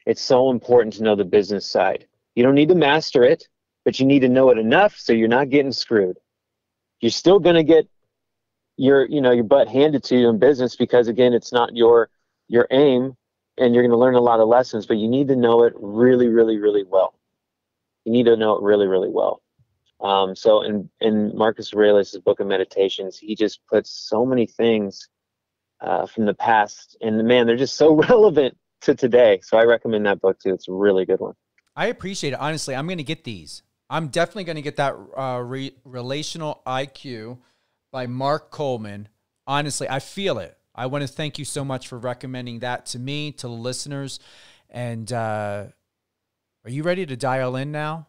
It's so important to know the business side. You don't need to master it, but you need to know it enough so you're not getting screwed. You're still going to get your butt handed to you in business because, again, it's not your aim, and you're going to learn a lot of lessons, but you need to know it really, really, really well. You need to know it really, really well. So in Marcus Aurelius' book of Meditations, he just puts so many things from the past, and man, they're just so relevant to today. So I recommend that book too. It's a really good one. I appreciate it. Honestly, I'm going to get these. I'm definitely going to get that Relational IQ by Mark Coleman. Honestly, I feel it. I want to thank you so much for recommending that to me, to the listeners. And are you ready to dial in now?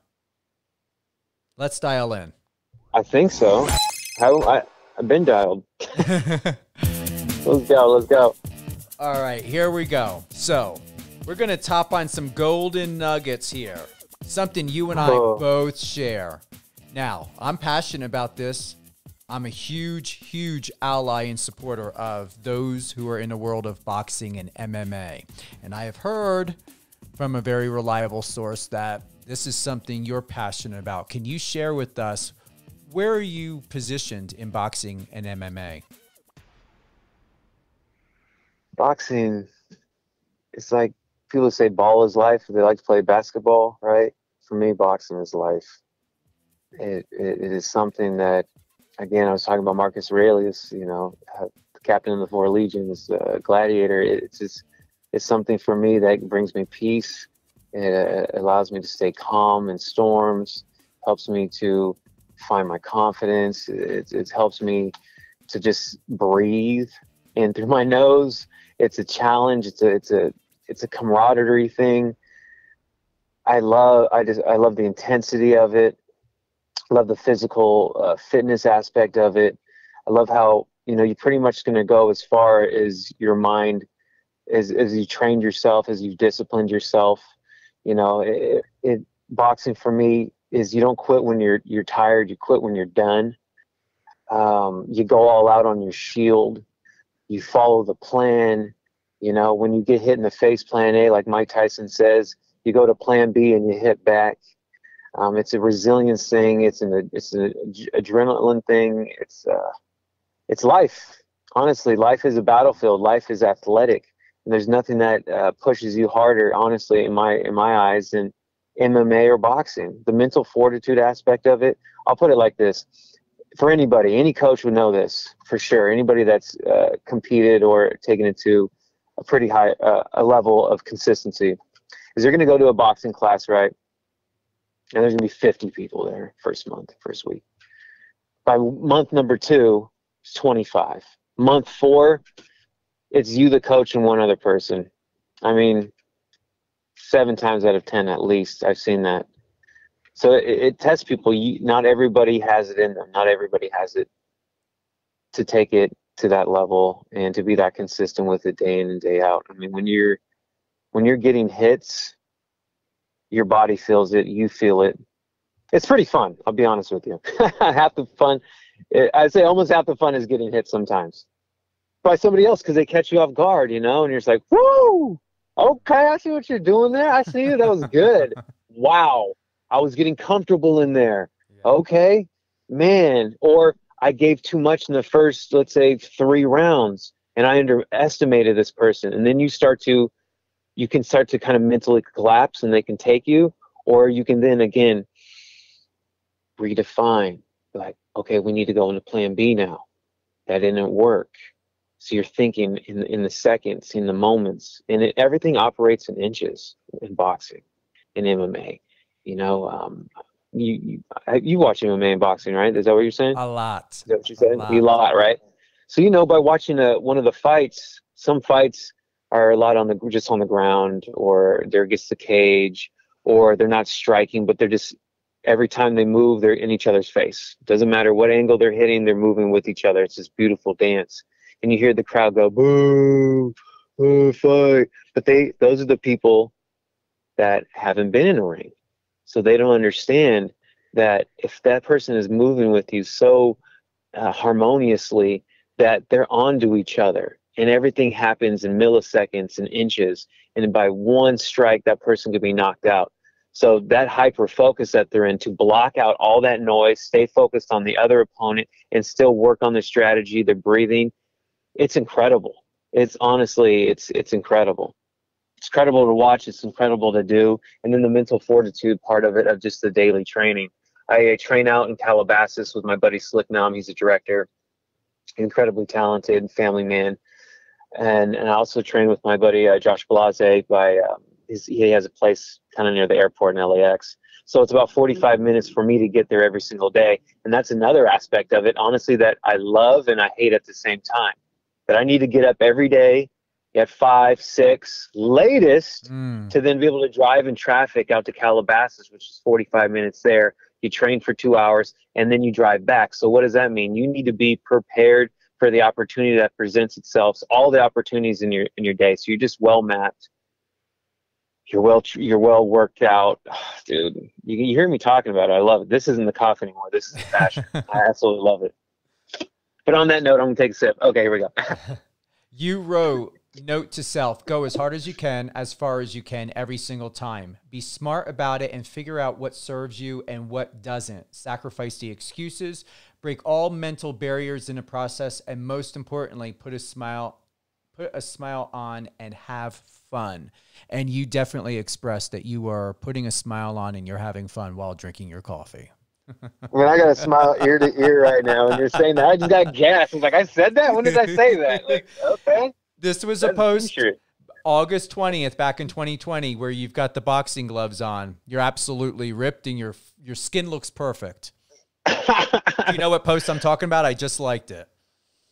Let's dial in. I think so. I've been dialed. Let's go. All right, here we go. So we're going to top on some golden nuggets here. Something you and I both share. Now, I'm passionate about this. I'm a huge, huge ally and supporter of those who are in the world of boxing and MMA. And I have heard from a very reliable source that this is something you're passionate about. Can you share with us, where are you positioned in boxing and MMA? Boxing, it's like people say ball is life. They like to play basketball, right? For me, boxing is life. It is something that, again, I was talking about Marcus Aurelius, the captain of the 4 legions, gladiator. It's something for me that brings me peace. It allows me to stay calm in storms, helps me to find my confidence. It helps me to just breathe in through my nose. It's a challenge. It's a camaraderie thing. I love the intensity of it. I love the physical fitness aspect of it. I love how, you're pretty much going to go as far as your mind, as you trained yourself, as you've disciplined yourself. Boxing for me is, you don't quit when you're tired. You quit when you're done. You go all out on your shield. You follow the plan. When you get hit in the face, plan A, like Mike Tyson says, you go to plan B and you hit back. It's a resilience thing. It's an adrenaline thing. It's life. Honestly, life is a battlefield. Life is athletic, and there's nothing that pushes you harder, honestly, in my eyes, than MMA or boxing. The mental fortitude aspect of it, I'll put it like this. For anybody, any coach would know this for sure. Anybody that's competed or taken it to a pretty high a level of consistency is they're going to go to a boxing class, right? And there's going to be 50 people there first week. By month number 2, it's 25. Month 4, it's you, the coach, and one other person. I mean, 7 times out of 10 at least, I've seen that. So it tests people. Not everybody has it in them. Not everybody has it to take it to that level and to be that consistent with it day in and day out. I mean, when you're getting hits, your body feels it. You feel it. It's pretty fun. I'll be honest with you. Half the fun, I'd say almost half the fun is getting hit sometimes by somebody else because they catch you off guard, and you're just like, woo, okay, I see what you're doing there. I see you. That was good. Wow. I was getting comfortable in there. Yeah. Okay, man. Or I gave too much in the first, let's say, 3 rounds, and I underestimated this person. And then you can start to kind of mentally collapse, and they can take you. Or you can then, again, redefine. Like, okay, we need to go into plan B now. That didn't work. So you're thinking in the seconds, in the moments. And everything operates in inches in boxing, in MMA. You watch MMA and boxing, right? Is that what you're saying? A lot. Is that what you said? A lot, right? So by watching one of the fights, some fights are a lot just on the ground, or they're against the cage, or they're not striking, but they're just every time they move, they're in each other's face. Doesn't matter what angle they're hitting, they're moving with each other. It's this beautiful dance, and you hear the crowd go boo, boo, fight. But those are the people that haven't been in a ring. So they don't understand that if that person is moving with you so harmoniously that they're onto each other, and everything happens in milliseconds and inches, and by one strike, that person could be knocked out. So that hyper focus that they're in to block out all that noise, stay focused on the other opponent, and still work on their strategy, their breathing, it's incredible. It's honestly, it's incredible. It's incredible to watch. It's incredible to do. And then the mental fortitude part of it, of just the daily training. I train out in Calabasas with my buddy Slick Nam. He's a director, incredibly talented family man. And I also train with my buddy Josh Blase. He has a place kind of near the airport in LAX. So it's about 45 minutes for me to get there every single day. And that's another aspect of it, honestly, that I love and I hate at the same time. That I need to get up every day at 5, 6, latest, to then be able to drive in traffic out to Calabasas, which is 45 minutes there. You train for 2 hours, and then you drive back. So what does that mean? You need to be prepared for the opportunity that presents itself, all the opportunities in your day. So you're just well mapped. You're well worked out. Oh, dude, you hear me talking about it. I love it. This isn't the cough anymore. This is the passion. I absolutely love it. But on that note, I'm going to take a sip. Okay, here we go. You wrote, note to self, go as hard as you can, as far as you can, every single time. Be smart about it and figure out what serves you and what doesn't. Sacrifice the excuses, break all mental barriers in the process, and most importantly, put a smile on and have fun. And you definitely expressed that you are putting a smile on and you're having fun while drinking your coffee. I mean, I got a smile ear to ear right now, and you're saying that. I just got gas. I was like, I said that? When did I say that? Like, okay. This was a post August 20th back in 2020 where you've got the boxing gloves on. You're absolutely ripped and your skin looks perfect. Do you know what post I'm talking about? I just liked it.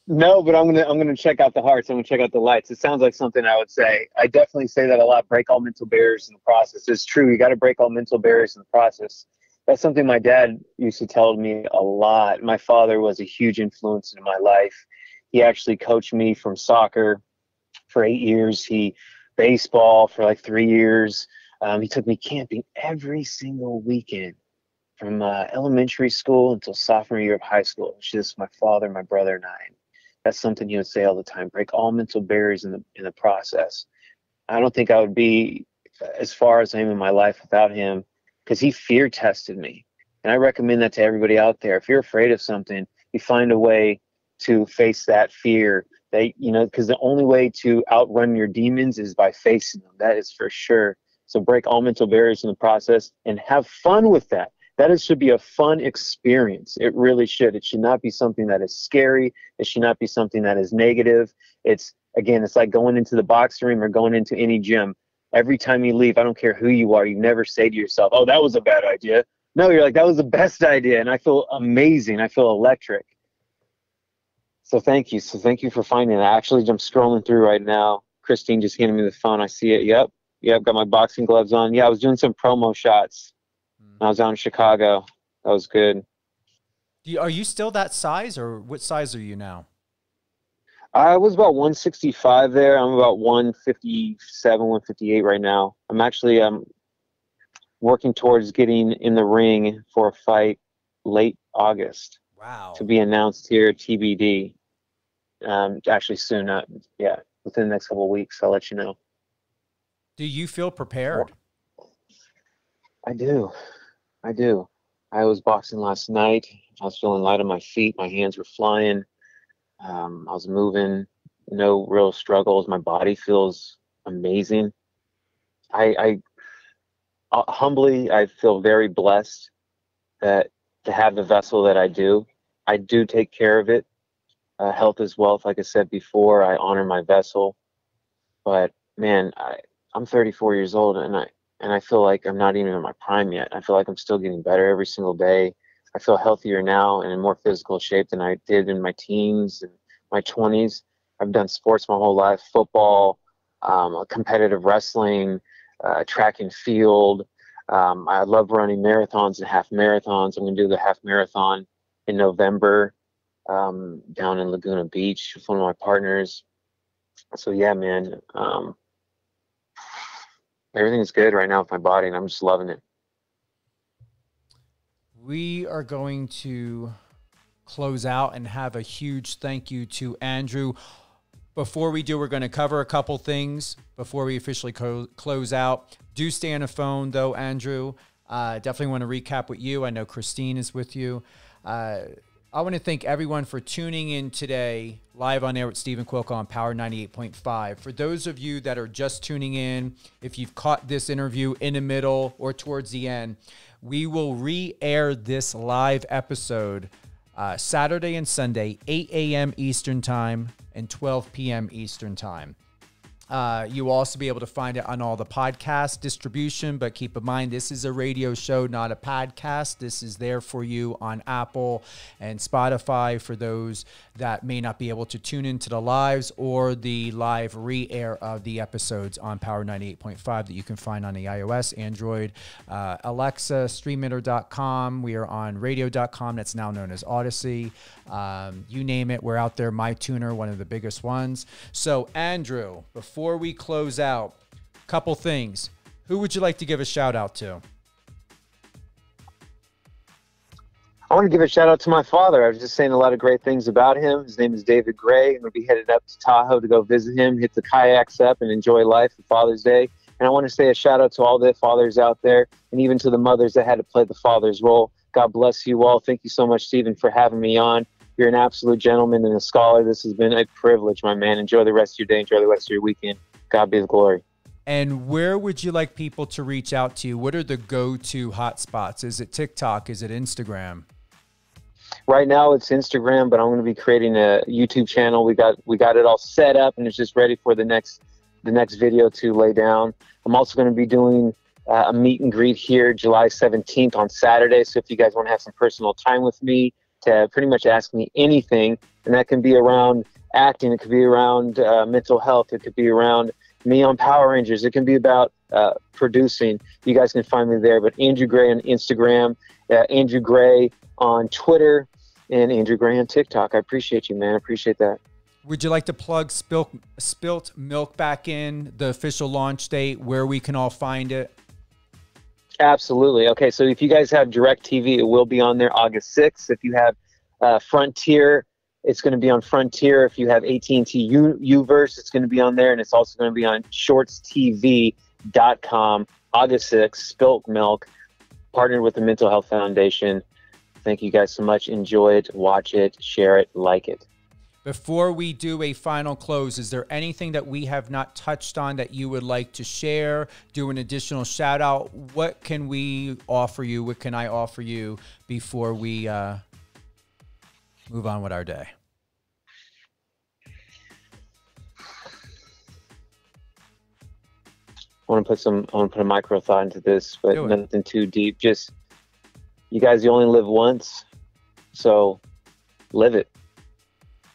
No, but I'm gonna check out the hearts. I'm gonna check out the lights. It sounds like something I would say. I definitely say that a lot. Break all mental barriers in the process. It's true. You got to break all mental barriers in the process. That's something my dad used to tell me a lot. My father was a huge influence in my life. He actually coached me from soccer for 8 years. He baseball for like 3 years. He took me camping every single weekend from elementary school until sophomore year of high school. It's just my father, my brother, and I. That's something he would say all the time. Break all mental barriers in the process. I don't think I would be as far as I am in my life without him, because he fear tested me. And I recommend that to everybody out there. If you're afraid of something, you find a way to face that fear. Because the only way to outrun your demons is by facing them. That is for sure. So break all mental barriers in the process and have fun with that. Should be a fun experience. It really should. It should not be something that is scary. It should not be something that is negative. It's like going into the boxing room or going into any gym. Every time you leave, I don't care who you are, you never say to yourself, oh, that was a bad idea. No, you're like, that was the best idea. And I feel amazing. I feel electric. So thank you. So thank you for finding that. Actually, I'm scrolling through right now. Christine just handed me the phone. I see it. Yep. Got my boxing gloves on. Yeah, I was doing some promo shots. I was out in Chicago. That was good. Are you still that size, or what size are you now? I was about 165 there. I'm about 157, 158 right now. I'm actually working towards getting in the ring for a fight late August. Wow. To be announced here, TBD. Actually soon, within the next couple of weeks, I'll let you know. Do you feel prepared? I do. I was boxing last night. I was feeling light on my feet. My hands were flying. I was moving. No real struggles. My body feels amazing. Humbly, I feel very blessed that to have the vessel that I do. I do take care of it. Health is wealth. Like I said before, I honor my vessel. But man, I'm 34 years old, and I feel like I'm not even in my prime yet. I feel like I'm still getting better every single day. I feel healthier now and in more physical shape than I did in my teens and my 20s. I've done sports my whole life: football, competitive wrestling, track and field. I love running marathons and half marathons. I'm going to do the half marathon in November down in Laguna Beach with one of my partners. So yeah, man, everything's good right now with my body, and I'm just loving it. We are going to close out and have a huge thank you to Andrew. Before we do, we're going to cover a couple things before we officially close out. Do stay on the phone, though, Andrew. Definitely want to recap with you. I know Christine is with you. I want to thank everyone for tuning in today, live on air with Stephen Quilco on Power 98.5. For those of you that are just tuning in, if you've caught this interview in the middle or towards the end, we will re-air this live episode Saturday and Sunday, 8 a.m. Eastern Time and 12 p.m. Eastern Time. You will also be able to find it on all the podcast distribution, but keep in mind, this is a radio show, not a podcast. This is there for you on Apple and Spotify for those that may not be able to tune into the lives or the live re-air of the episodes on Power 98.5 that you can find on the iOS, Android, Alexa, StreamItter.com. We are on radio.com. That's now known as Odyssey. You name it, we're out there. MyTuner, one of the biggest ones. So, Andrew, before we close out, a couple things. Who would you like to give a shout out to? I want to give a shout out to my father. I was just saying a lot of great things about him. His name is David Gray. I'm going to be headed up to Tahoe to go visit him, hit the kayaks up, and enjoy life for Father's Day. And I want to say a shout out to all the fathers out there, and even to the mothers that had to play the father's role. God bless you all. Thank you so much, Stephen, for having me on. You're an absolute gentleman and a scholar. This has been a privilege, my man. Enjoy the rest of your day. Enjoy the rest of your weekend. God be the glory. And where would you like people to reach out to you? What are the go-to hotspots? Is it TikTok? Is it Instagram? Right now it's Instagram, but I'm going to be creating a YouTube channel. We got it all set up, and it's just ready for the next video to lay down. I'm also going to be doing a meet and greet here July 17th on Saturday. So if you guys want to have some personal time with me, to pretty much ask me anything, and that can be around acting, it could be around mental health, it could be around me on Power Rangers, it can be about producing. You guys can find me there. But Andrew Gray on Instagram, Andrew Gray on Twitter, and Andrew Gray on TikTok. I appreciate you, man. I appreciate that. Would you like to plug Spilt Milk back in, the official launch date, where we can all find it? Absolutely. Okay, so if you guys have DirecTV, it will be on there August 6th. If you have Frontier, it's going to be on Frontier. If you have AT&T Uverse, it's going to be on there, and it's also going to be on shortstv.com. August 6th, Spilt Milk, partnered with the Mental Health Foundation. Thank you guys so much. Enjoy it, watch it, share it, like it. Before we do a final close, is there anything that we have not touched on that you would like to share? Do an additional shout out? What can we offer you? What can I offer you before we move on with our day? I want to put a micro thought into this, but nothing too deep. Just, you guys, you only live once, so live it.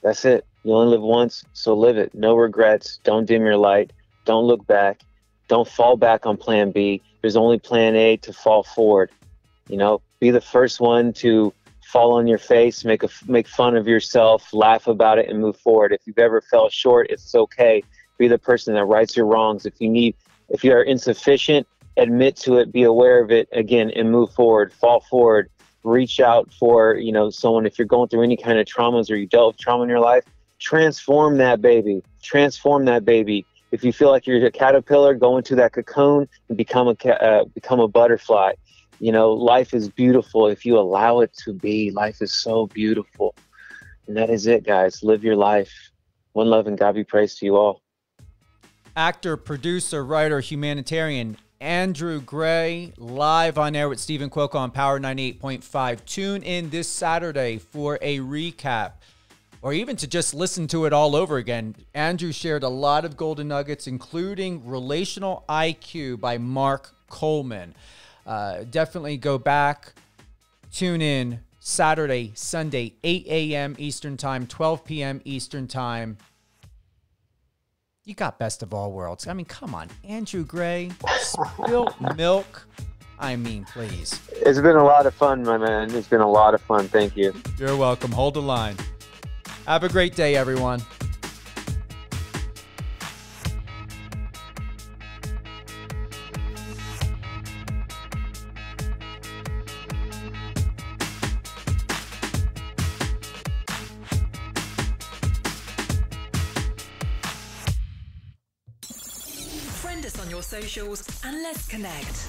That's it. You only live once, so live it. No regrets. Don't dim your light. Don't look back. Don't fall back on plan B. There's only plan A to fall forward. You know, be the first one to fall on your face, make fun of yourself, laugh about it, and move forward. If you've ever fell short, it's okay. Be the person that rights your wrongs. If you are insufficient, admit to it, be aware of it again, and move forward, fall forward, reach out for, you know, someone. If you're going through any kind of traumas or you dealt with trauma in your life, transform that baby. If you feel like you're a caterpillar, go into that cocoon and become a butterfly. You know, life is beautiful if you allow it to be. Life is so beautiful. And that is it, guys. Live your life. One love and God be praised to you all. Actor, producer, writer, humanitarian, Andrew Gray, live on air with Stephen Cuoco on Power 98.5. Tune in this Saturday for a recap, or even to just listen to it all over again. Andrew shared a lot of golden nuggets, including Relational IQ by Mark Coleman. Definitely go back, tune in Saturday, Sunday, 8 a.m. Eastern Time, 12 p.m. Eastern Time. You got best of all worlds. I mean, come on. Andrew Gray, spilt milk. I mean, please. It's been a lot of fun, my man. It's been a lot of fun. Thank you. You're welcome. Hold the line. Have a great day, everyone. Friend us on your socials and let's connect.